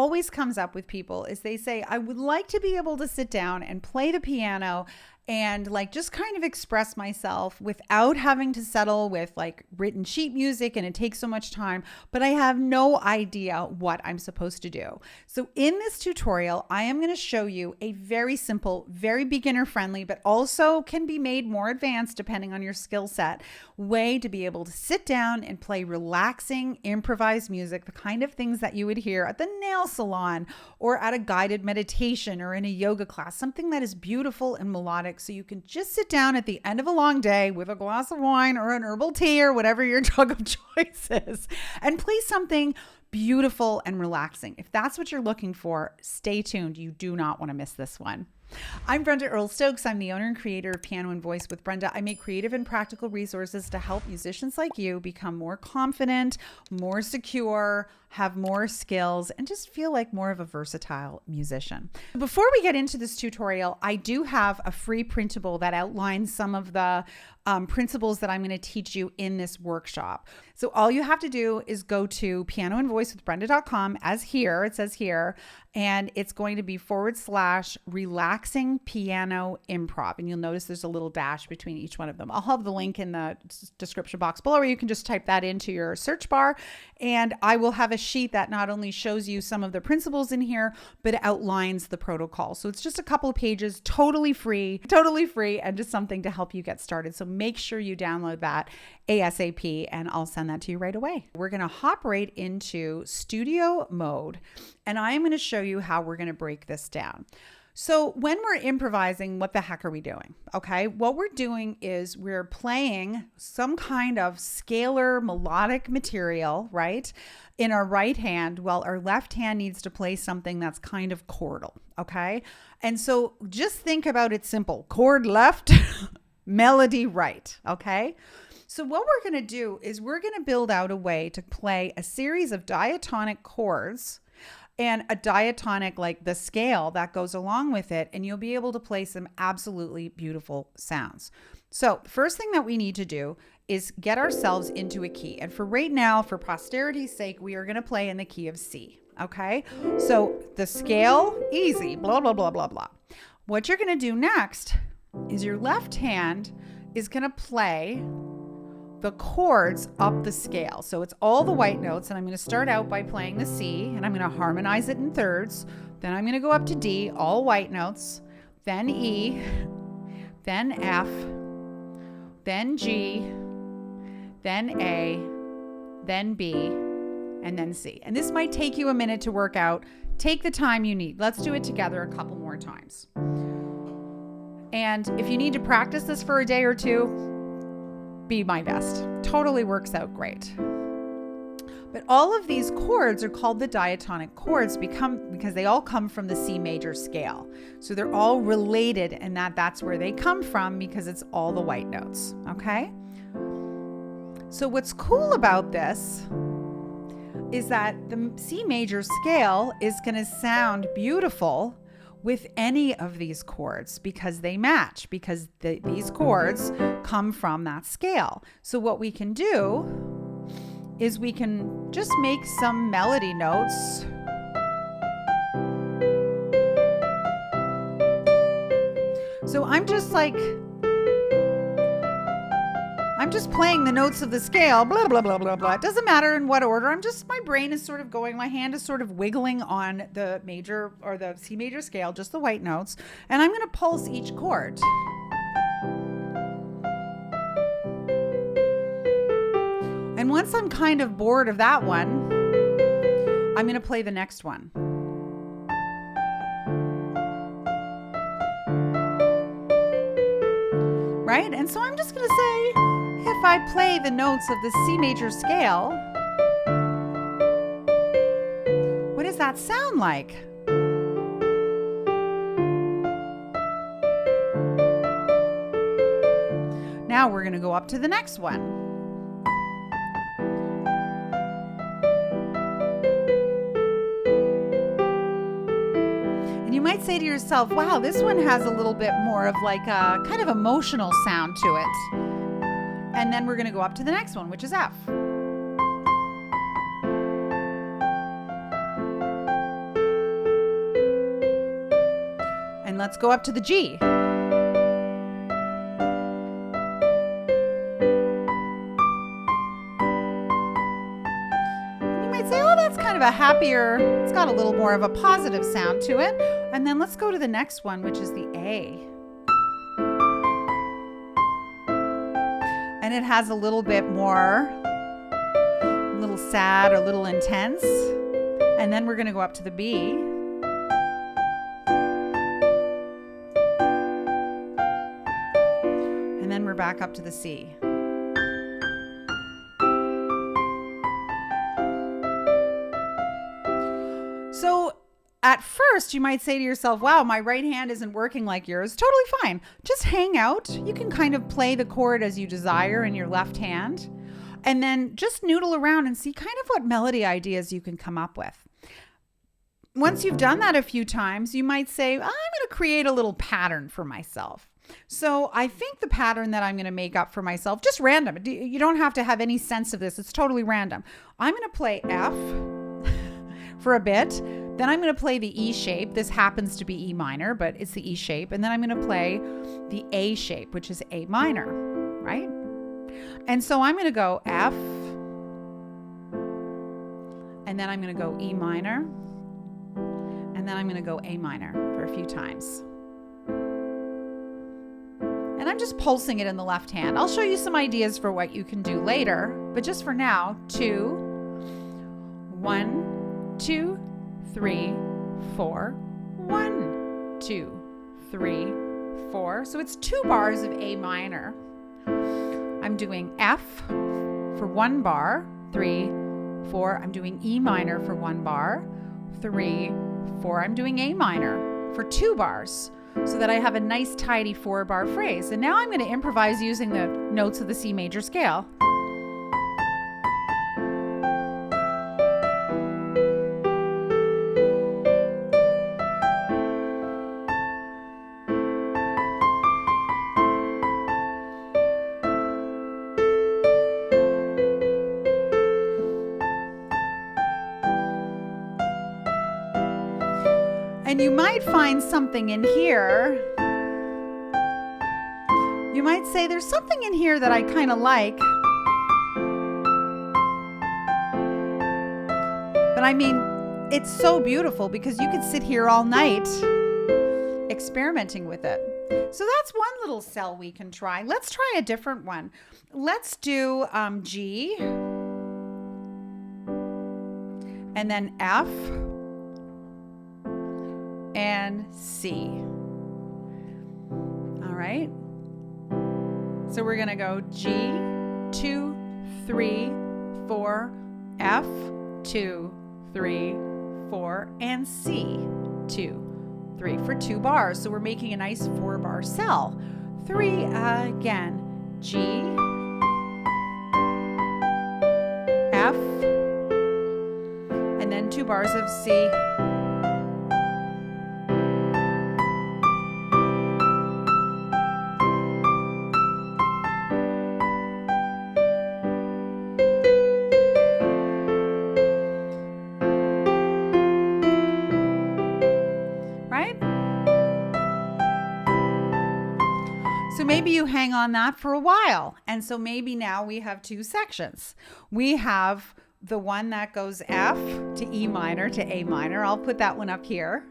always comes up with people is they say, I would like to be able to sit down and play the piano and like just kind of express myself without having to settle with like written sheet music, and it takes so much time, but I have no idea what I'm supposed to do. So in this tutorial, I am going to show you a very simple, very beginner friendly, but also can be made more advanced depending on your skill set, way to be able to sit down and play relaxing, improvised music, the kind of things that you would hear at the nail salon or at a guided meditation or in a yoga class, something that is beautiful and melodic. So you can just sit down at the end of a long day with a glass of wine or an herbal tea or whatever your drug of choice is and play something beautiful and relaxing. If that's what you're looking for, stay tuned. You do not want to miss this one. I'm Brenda Earl-Stokes. I'm the owner and creator of Piano and Voice with Brenda. I make creative and practical resources to help musicians like you become more confident, more secure, have more skills, and just feel like more of a versatile musician. Before we get into this tutorial, I do have a free printable that outlines some of the principles that I'm going to teach you in this workshop. So all you have to do is go to pianoandvoicewithbrenda.com, as here, it says here, and it's going to be /relaxing piano improv. And you'll notice there's a little dash between each one of them. I'll have the link in the description box below, or you can just type that into your search bar. And I will have a sheet that not only shows you some of the principles in here, but outlines the protocol. So it's just a couple of pages, totally free, and just something to help you get started. So make sure you download that ASAP, and I'll send that to you right away. We're going to hop right into studio mode, and I'm going to show you how we're going to break this down. So when we're improvising, what the heck are we doing? Okay, what we're doing is we're playing some kind of scalar melodic material, right, in our right hand, while our left hand needs to play something that's kind of chordal, okay? And so just think about it simple. Chord left, melody right, okay? So what we're going to do is we're going to build out a way to play a series of diatonic chords and a diatonic, like the scale that goes along with it, and you'll be able to play some absolutely beautiful sounds. So the first thing that we need to do is get ourselves into a key. And for right now, for posterity's sake, we are going to play in the key of C, okay? So the scale, easy, blah, blah, blah, blah, blah. What you're going to do next is your left hand is going to play the chords up the scale. So it's all the white notes, and I'm going to start out by playing the C, and I'm going to harmonize it in thirds. Then I'm going to go up to D, all white notes, then E, then F, then G, then A, then B, and then C. And this might take you a minute to work out. Take the time you need. Let's do it together a couple more times. And if you need to practice this for a day or two, be my guest. Totally works out great. But all of these chords are called the diatonic chords because they all come from the C major scale. So they're all related, and that's where they come from, because it's all the white notes, okay? So what's cool about this is that the C major scale is going to sound beautiful with any of these chords because they match, because these chords come from that scale. So what we can do is we can just make some melody notes. So I'm just playing the notes of the scale, blah, blah, blah, blah, blah. It doesn't matter in what order. My brain is sort of going, my hand is sort of wiggling on the major or the C major scale, just the white notes. And I'm going to pulse each chord. And once I'm kind of bored of that one, I'm going to play the next one. Right? And so I'm just going to say, if I play the notes of the C major scale, what does that sound like? Now we're going to go up to the next one. And you might say to yourself, wow, this one has a little bit more of like a kind of emotional sound to it. And then we're going to go up to the next one, which is F. And let's go up to the G. Say, oh, that's kind of a happier, it's got a little more of a positive sound to it. And then let's go to the next one, which is the A. And it has a little bit more, a little sad, a little intense. And then we're going to go up to the B. And then we're back up to the C. So at first you might say to yourself, wow, my right hand isn't working like yours. Totally fine. Just hang out. You can kind of play the chord as you desire in your left hand, and then just noodle around and see kind of what melody ideas you can come up with. Once you've done that a few times, you might say, I'm going to create a little pattern for myself. So I think the pattern that I'm going to make up for myself, just random. You don't have to have any sense of this. It's totally random. I'm going to play F for a bit. Then I'm going to play the E shape. This happens to be E minor, but it's the E shape. And then I'm going to play the A shape, which is A minor, right? And so I'm going to go F, and then I'm going to go E minor, and then I'm going to go A minor for a few times. And I'm just pulsing it in the left hand. I'll show you some ideas for what you can do later, but just for now, 2, 1, 2, 3, 4, 1, 2, 3, 4. So it's 2 bars of A minor. I'm doing F for 1 bar, 3, 4. I'm doing E minor for 1 bar, 3, 4. I'm doing A minor for 2 bars, so that I have a nice tidy 4-bar phrase. And now I'm going to improvise using the notes of the C major scale. And you might find something in here. You might say, there's something in here that I kind of like. But I mean, it's so beautiful because you could sit here all night experimenting with it. So that's one little cell we can try. Let's try a different one. Let's do G. And then F. And C. All right. So we're going to go G, 2, 3, 4, F, 2, 3, 4, and C, 2, 3 for 2 bars. So we're making a nice 4-bar cell. 3 again. G, F, and then 2 bars of C. So maybe you hang on that for a while. And so maybe now we have 2 sections. We have the one that goes F to E minor to A minor. I'll put that one up here.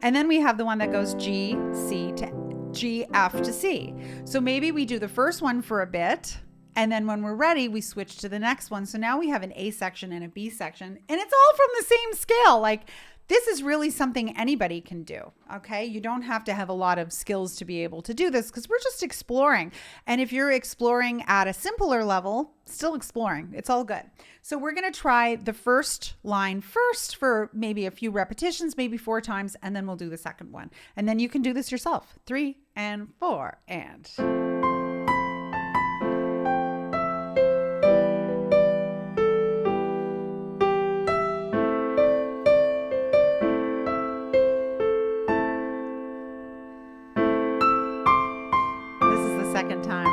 And then we have the one that goes G, C to G, F to C. So maybe we do the first one for a bit. And then when we're ready, we switch to the next one. So now we have an A section and a B section. And it's all from the same scale. Like, this is really something anybody can do, okay? You don't have to have a lot of skills to be able to do this because we're just exploring. And if you're exploring at a simpler level, still exploring. It's all good. So we're going to try the first line first for maybe a few repetitions, maybe 4 times, and then we'll do the second one. And then you can do this yourself. 3 and 4 and... second time.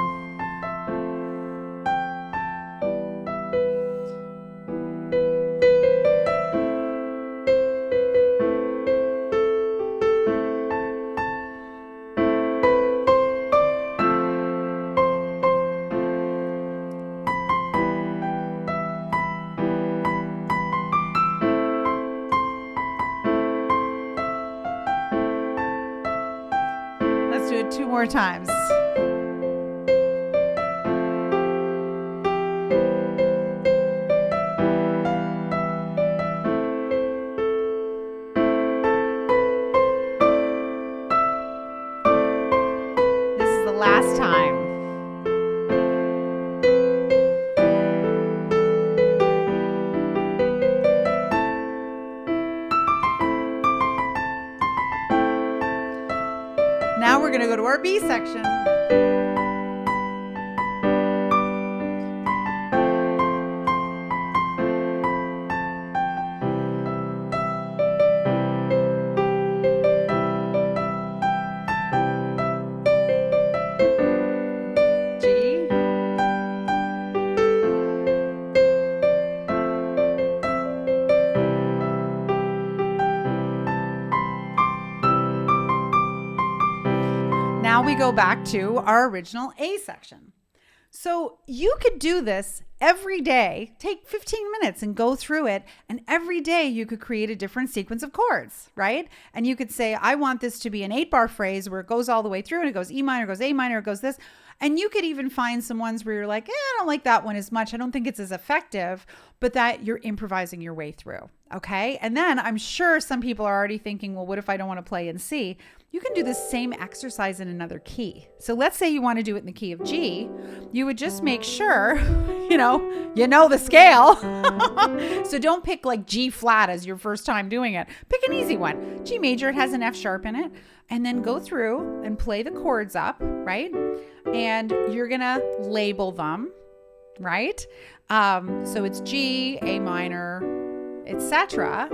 do it 2 more times. This is the last time. Now we're going to go to our B section. G. Now we go back to our original A section. So you could do this every day, take 15 minutes and go through it. And every day you could create a different sequence of chords, right? And you could say, I want this to be an 8-bar phrase where it goes all the way through and it goes E minor, it goes A minor, it goes this. And you could even find some ones where you're like, I don't like that one as much. I don't think it's as effective, but that you're improvising your way through. Okay. And then I'm sure some people are already thinking, well, what if I don't want to play in C? You can do the same exercise in another key. So let's say you want to do it in the key of G. You would just make sure, you know the scale. So don't pick like G flat as your first time doing it. Pick an easy one. G major, it has an F sharp in it. And then go through and play the chords up, right? And you're going to label them, right? So it's G, A minor, etc.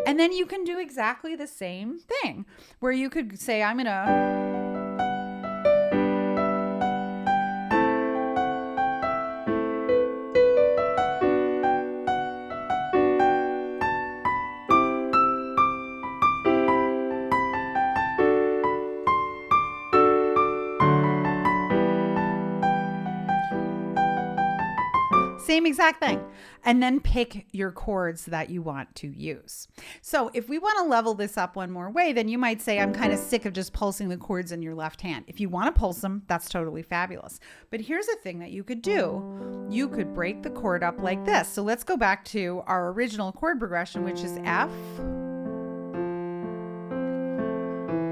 And then you can do exactly the same thing where you could say, I'm going to... Same exact thing. And then pick your chords that you want to use. So if we want to level this up one more way, then you might say, I'm kind of sick of just pulsing the chords in your left hand. If you want to pulse them, that's totally fabulous. But here's a thing that you could do. You could break the chord up like this. So let's go back to our original chord progression, which is F,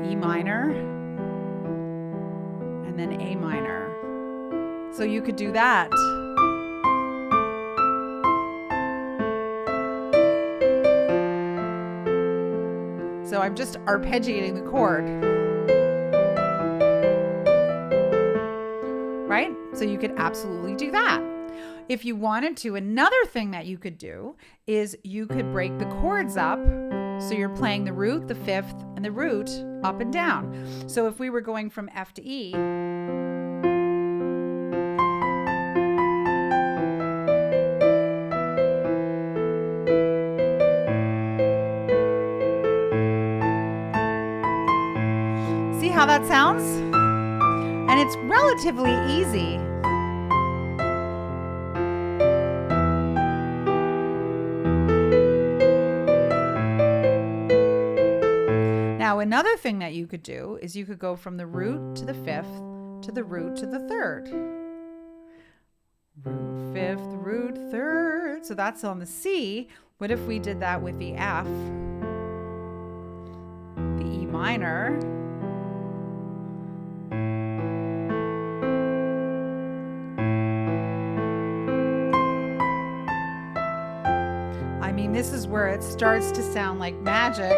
E minor, and then A minor. So you could do that. So I'm just arpeggiating the chord, right? So you could absolutely do that. If you wanted to, another thing that you could do is you could break the chords up. So you're playing the root, the fifth, and the root up and down. So if we were going from F to E, how that sounds? And it's relatively easy. Now, another thing that you could do is you could go from the root to the fifth to the root to the third. Root, fifth, root, third. So that's on the C. What if we did that with the F, the E minor, this is where it starts to sound like magic.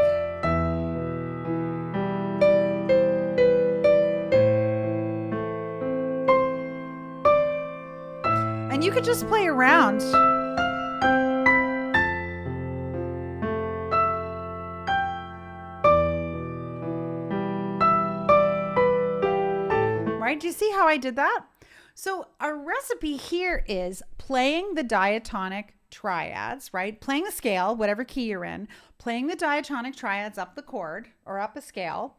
And you could just play around. Right? Do you see how I did that? So our recipe here is playing the diatonic triads, right? Playing the scale, whatever key you're in, playing the diatonic triads up the chord or up a scale,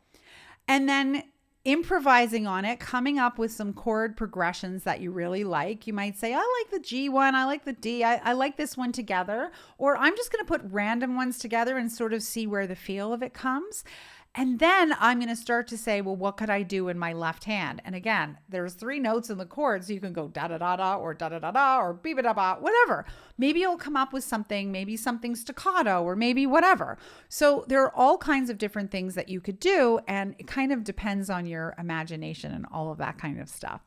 and then improvising on it, coming up with some chord progressions that you really like. You might say, I like the G one, I like the D, I like this one together, or I'm just going to put random ones together and sort of see where the feel of it comes. And then I'm going to start to say, well, what could I do in my left hand? And again, there's 3 notes in the chord. So you can go da da da da or da da da da or be ba da ba, whatever. Maybe you'll come up with something, maybe something staccato or maybe whatever. So there are all kinds of different things that you could do. And it kind of depends on your imagination and all of that kind of stuff.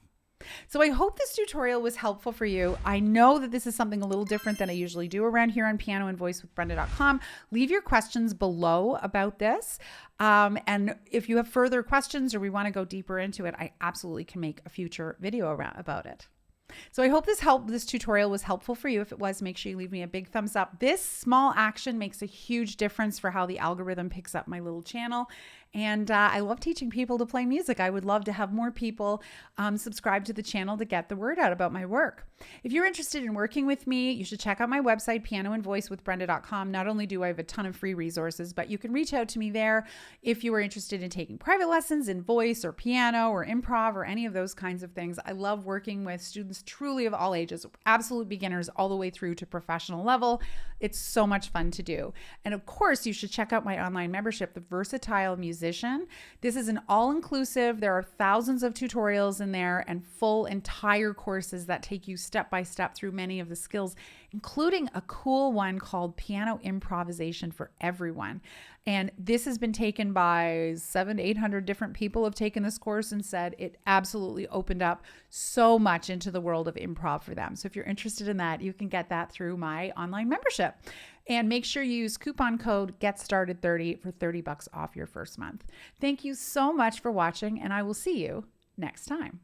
So I hope this tutorial was helpful for you. I know that this is something a little different than I usually do around here on Piano and Voice with Brenda.com. Leave your questions below about this. And if you have further questions or we want to go deeper into it, I absolutely can make a future video about it. So I hope this tutorial was helpful for you. If it was, make sure you leave me a big thumbs up. This small action makes a huge difference for how the algorithm picks up my little channel. And I love teaching people to play music. I would love to have more people subscribe to the channel to get the word out about my work. If you're interested in working with me, you should check out my website, pianoandvoicewithbrenda.com. Not only do I have a ton of free resources, but you can reach out to me there if you are interested in taking private lessons in voice or piano or improv or any of those kinds of things. I love working with students truly of all ages, absolute beginners all the way through to professional level. It's so much fun to do. And of course, you should check out my online membership, The Versatile Musician. This is an all-inclusive. There are thousands of tutorials in there and full entire courses that take you step by step through many of the skills, including a cool one called Piano Improvisation for Everyone. And this has been taken by 700 to 800 different people have taken this course and said it absolutely opened up so much into the world of improv for them. So if you're interested in that, you can get that through my online membership. And make sure you use coupon code GETSTARTED30 for $30 off your first month. Thank you so much for watching, and I will see you next time.